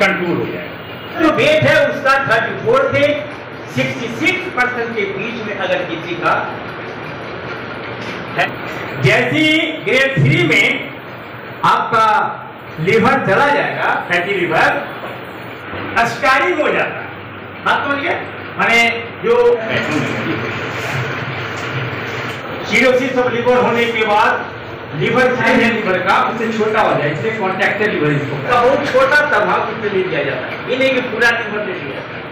Control हो जाएगा। जो वेट है उसका 34 से 66% के बीच में अगर किसी का है, जैसी ग्रेड 3 में आपका लीवर चला जाएगा, फैटी लीवर स्टारिंग हो जाता है। बात समझिए, माने जो सीरोसिस ऑफ लीवर होने के बाद लीवर साइज है लीवर का उससे छोटा हो जाए, इसलिए कॉन्ट्रैक्टेड लीवर इसको बहुत छोटा सा भाग उससे ले लिया जाता है। ये नहीं कि पूरा लीवर ले लिया जाता है,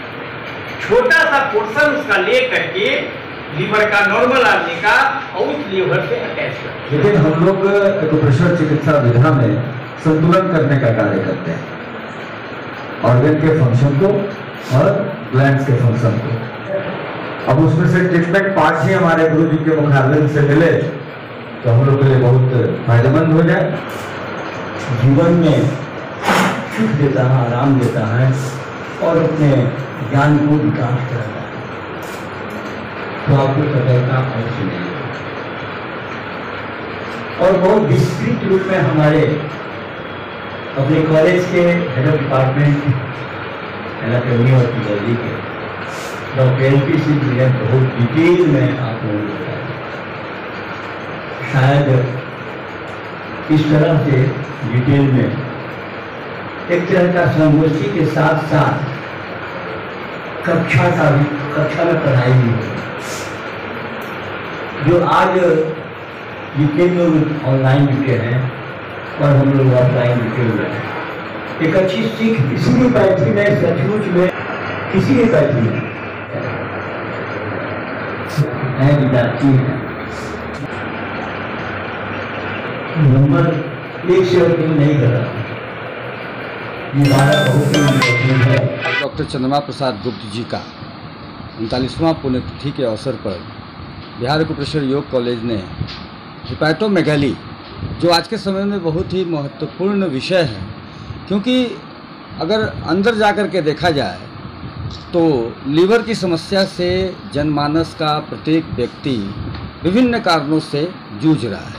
छोटा सा पोर्शन उसका ले करके लीवर का नॉर्मल आदमी का और उस लीवर से अटैच करते हैं। लेकिन हम लोग एक्यूप्रेशर चिकित्सा विधा में संतुलन करने का कार्य करते हैं, ऑर्गन के फंक्शन को और ग्लैंड्स के फंक्शन को। अब उसमें से ट्रीटमेंट पार्ट ही हमारे गुरु जी के मुखारबिन से मिले तो हम लोग के लिए बहुत फायदेमंद हो जाए। जीवन में सुख देता है, आराम देता है और अपने ज्ञान को विकास करता है, तो आपको सफलता अवश्य मिलेगी। और बहुत विस्तृत रूप में हमारे अपने कॉलेज के हेड ऑफ डिपार्टमेंट एनाटॉमी और फिजियोलॉजी के डॉक्टर एल.पी. सिंह जी ने बहुत डिटेल में आप लोगों को बताया। शायद इस तरह से डिटेल में एक तरह का संगोष्ठी के साथ साथ कक्षा में पढ़ाई भी हो। जो आज जितने लोग ऑनलाइन जुटे हैं और हम लोग ऑफलाइन जुटे हुए हैं, एक अच्छी सीख किसी भी बैठी में सचमुच में किसी भी बैठी में नए विद्यार्थी हैं नंबर 1 से नहीं कर रहा। ये हमारा बहुत ही है। डॉक्टर चंद्रमा प्रसाद गुप्त जी का 39वां पुण्यतिथि के अवसर पर बिहार एक्यूप्रेशर योग कॉलेज ने हिपैटोमेगाली, जो आज के समय में बहुत ही महत्वपूर्ण विषय है, क्योंकि अगर अंदर जाकर के देखा जाए तो लीवर की समस्या से जनमानस का प्रत्येक व्यक्ति विभिन्न कारणों से जूझ रहा है।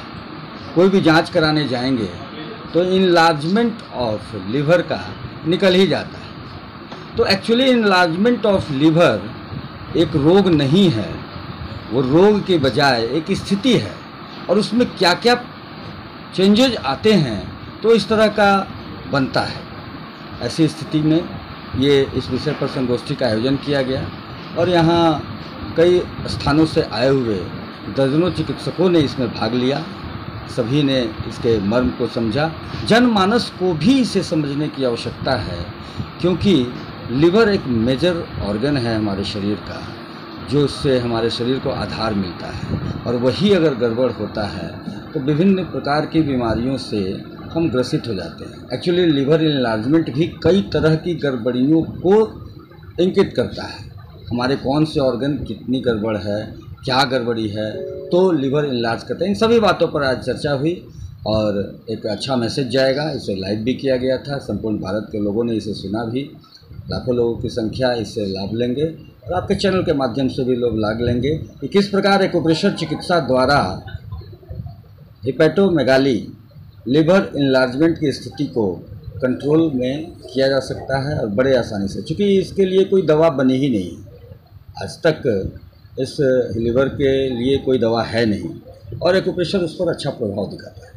कोई भी जांच कराने जाएंगे तो इनलार्जमेंट ऑफ लीवर का निकल ही जाता है। तो एक्चुअली इनलार्जमेंट ऑफ लीवर एक रोग नहीं है, वो रोग के बजाय एक स्थिति है और उसमें क्या क्या चेंजेज आते हैं तो इस तरह का बनता है। ऐसी स्थिति में ये इस विषय पर संगोष्ठी का आयोजन किया गया और यहाँ कई स्थानों से आए हुए दर्जनों चिकित्सकों ने इसमें भाग लिया। सभी ने इसके मर्म को समझा। जनमानस को भी इसे समझने की आवश्यकता है, क्योंकि लीवर एक मेजर ऑर्गन है हमारे शरीर का, जो उससे हमारे शरीर को आधार मिलता है, और वही अगर गड़बड़ होता है तो विभिन्न प्रकार की बीमारियों से हम ग्रसित हो जाते हैं। एक्चुअली लीवर इनलार्जमेंट भी कई तरह की गड़बड़ियों को इंगित करता है। हमारे कौन से ऑर्गन कितनी गड़बड़ है, क्या गड़बड़ी है, तो लीवर इनलार्ज करते हैं। इन सभी बातों पर आज चर्चा हुई और एक अच्छा मैसेज जाएगा। इसे लाइव भी किया गया था, संपूर्ण भारत के लोगों ने इसे सुना भी। लाखों लोगों की संख्या इससे लाभ लेंगे और आपके चैनल के माध्यम से भी लोग लाभ लेंगे कि किस प्रकार एक्यूप्रेशर चिकित्सा द्वारा हिपैटोमेगाली लीवर इनलार्जमेंट की स्थिति को कंट्रोल में किया जा सकता है और बड़े आसानी से, क्योंकि इसके लिए कोई दवा बनी ही नहीं। आज तक इस लीवर के लिए कोई दवा है नहीं और एक्यूप्रेशर उस पर अच्छा प्रभाव दिखाता है।